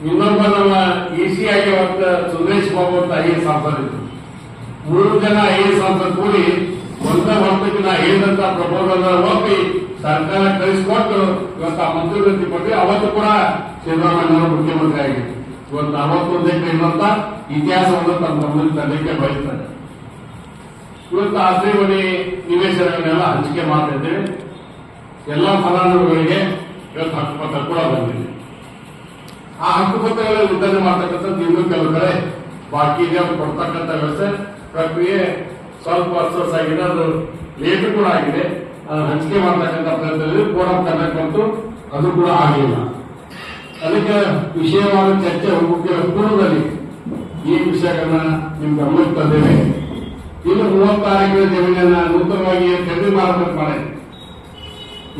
ಇನ್ನೊಬ್ಬ ನಮ್ಮ ಇಸಿ ಆಗಿ ಅವತ್ತು ಸುರೇಶ್ ಬಾಬು ಅಂತ ಐಎಸ್ ಆಫೀಸರ್ ಇದ್ರು. 3 ಜನ ಐಎಸ್ ಆಫೀಸರ್ ಕೂಡಿ ಒಂದೇ ಹೊರತಕ್ಕೆ ನಾ ಹೇಳಿದಂತ ಪ್ರಪೋಸಲ್ ಹೋಗಿ ಸರ್ಕಾರ ಕಳಿಸಿಕೊಟ್ಟು ಇವತ್ತು ಆ ಮಂತ್ರಿಗತಿ ಕೊಟ್ಟು ಅವತ್ತು ಕೂಡ ಸಿದ್ದರಾಮಯ್ಯ ಮುಖ್ಯಮಂತ್ರಿ ಆಗಿತ್ತು. ಇವತ್ತು 41 ಎಕರೆ ಇರುವಂತ ಇತಿಹಾಸವನ್ನು ತಮ್ಮ ಗಮನಕ್ಕೆ ತರಲಿಕ್ಕೆ ಬಯಸ್ತಾರೆ. ಇವತ್ತು ಆಸ್ತಿ ಮನೆ ನಿವೇಶನಗಳನ್ನೆಲ್ಲ ಹಂಚಿಕೆ ಮಾಡ್ತಿದ್ದೇವೆ. ಎಲ್ಲ ಫಲಾನುಭವಿಗಳಿಗೆ ಇವತ್ತು ಹಕ್ಕುಪತ್ರ ಕೂಡ ಬಂದಿದೆ. ಆ ಹಕ್ಕುಪತ್ರಗಳ ವಿತರಣೆ ಮಾಡ್ತಕ್ಕಂಥದ್ದು ಇನ್ನೂ ಕೆಲವು ಕಡೆ ಬಾಕಿ ಇದೆ. ಅವ್ರು ಕೊಡ್ತಕ್ಕಂಥ ವ್ಯವಸ್ಥೆ ಪ್ರಕ್ರಿಯೆ ಸ್ವಲ್ಪ ವರ್ಷ ಆಗಿದೆ, ಅದು ಲೇಟ್ ಕೂಡ ಆಗಿದೆ. ಹಂಚಿಕೆ ಮಾಡ್ತಕ್ಕಂಥ ಪ್ರಯತ್ನದಲ್ಲಿ ಫೋರಂ ಕಂಡಕ್ಟ್ ಬಂತು, ಅದು ಕೂಡ ಆಗಲಿಲ್ಲ. ಅದಕ್ಕೆ ವಿಷಯವಾದ ಚರ್ಚೆ ಹೋಗೋಕೆ ಪೂರ್ವದಲ್ಲಿ ಈ ವಿಷಯಗಳನ್ನ ನಿಮ್ ಗಮನಕ್ಕೆ ತಂದೇವೆ. ಇನ್ನು 36 ಎಕರೆ ಜಮೀನನ್ನ ನೂತನವಾಗಿ ಖರೀದಿ ಮಾರಾಟ ಮಾಡಿ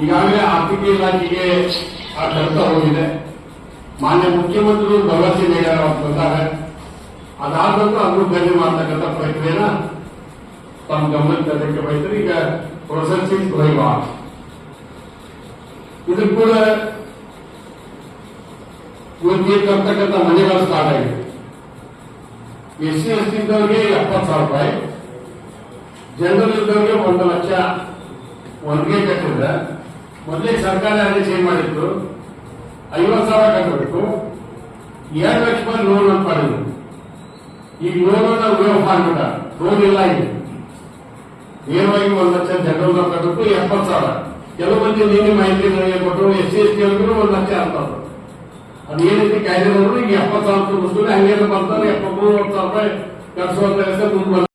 ಈಗಾಗಲೇ ಆರ್ಥಿಕ ಇಲಾಖೆಗೆ ಆ ಕೆಲಸ ಹೋಗಿದೆ. ಮಾನ್ಯ ಮುಖ್ಯಮಂತ್ರಿಗಳು ಭರವಸೆ ನೀಡಿದ್ದಾರೆ ಬಂದಾಗ ಅದಾದ ನಂತರ ಅದನ್ನು ಖರೀದಿ ಮಾಡತಕ್ಕಂಥ ಪ್ರಕ್ರಿಯೆನ ತಮ್ಮ ಗಮನಕ್ಕೆ ತರಲಿಕ್ಕೆ ಬಯಸ್ತಾರೆ. ಈಗ ಪ್ರೊಸೆಸಿಂಗ್ ಗೋಯಿಂಗ್. ಇದು ಕೂಡ ಇವತ್ತಿಗೆ ತರ್ತಕ್ಕಂಥ ಮನೆಗಳು ಸ್ಟಾರ್ಟ್ ಆಗಿದೆ. SC ST ಇದ್ದವರಿಗೆ 70,000 ರೂಪಾಯಿ, ಜನರಲ್ ಇದ್ದವರಿಗೆ 1 ಲಕ್ಷ ಒಂದಿಗೆ ಕಟ್ಟಿದ್ರೆ ಮೊದಲಿಗೆ ಸರ್ಕಾರ ಆದೇಶ ಏನ್ ಮಾಡಿತ್ತು, 50,000 ಕಟ್ಟಬೇಕು, 2 ಲಕ್ಷ ರೂಪಾಯಿ ಲೋನ್ ಅಂತ ಮಾಡಿದ್ರು. ಈಗ ಲೋನ್ ವೇವ್ ಮಾಡ್ಬಿಟ್ಟ, ಲೋನ್ ಇಲ್ಲ. ಈಗ ನೇರವಾಗಿ 1 ಲಕ್ಷ ಜನರಲ್ ಕಟ್ಟಬೇಕು, 70,000. ಕೆಲವು ಮಂದಿ ನೀತಿ ಮಾಹಿತಿ ನನಗೆ ಕೊಟ್ಟರು, SC ST ಅವ್ರಿಗೂ 1 ಲಕ್ಷ ಅಂತವ್ರು. ಅದು ಏನ್ ರೀತಿ ಕಾಯ್ದೆ ನೋಡ್ರು, ಈಗ 70,000 ಮುಸ್ಲಿಂ ಹಂಗೇನು ಬರ್ತಾರೆ 73,000 ರೂಪಾಯಿ ಕಟ್ಸುವಂತ ಮುಂದೆ